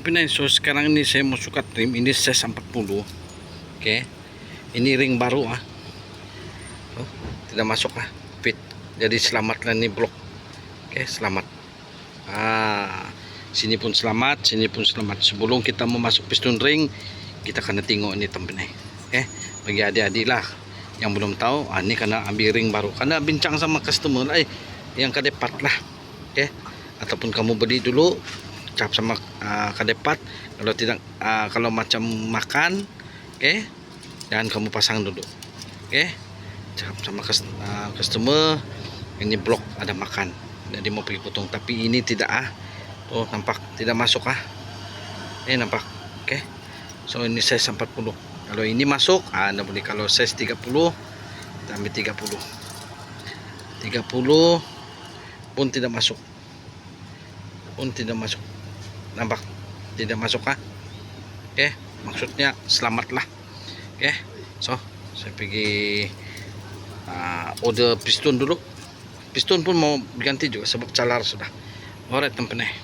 teman-teman. So sekarang ini saya mau suka trim. Ini size 40. Oke. Ini ring baru oh, tidak masuk fit. Jadi selamatlah nih blok. Oke, selamat. Sini pun selamat, sini pun selamat. Sebelum kita mau masuk piston ring, kita kena tengok ini teman-teman. Oke, bagi adik-adik lah yang belum tahu, ini karena ambil ring baru. Karena bincang sama customer yang kadepat lah. Oke, ataupun kamu beli dulu cap sama kadepat. Kalau tidak kalau macam makan, oke, dan kamu pasang dulu. Oke, cap sama customer. Ini blok ada makan, jadi mau pergi potong, tapi ini tidak oh nampak tidak masuk nampak. Oke, so ini size 40. Kalau ini masuk Anda boleh. Kalau size 30 kita ambil 30 pun tidak masuk, nampak tidak masuk Oke, maksudnya selamatlah. Oke, so saya pergi order piston dulu. Piston pun mau diganti juga sebab calar sudah. Alright teman-teman.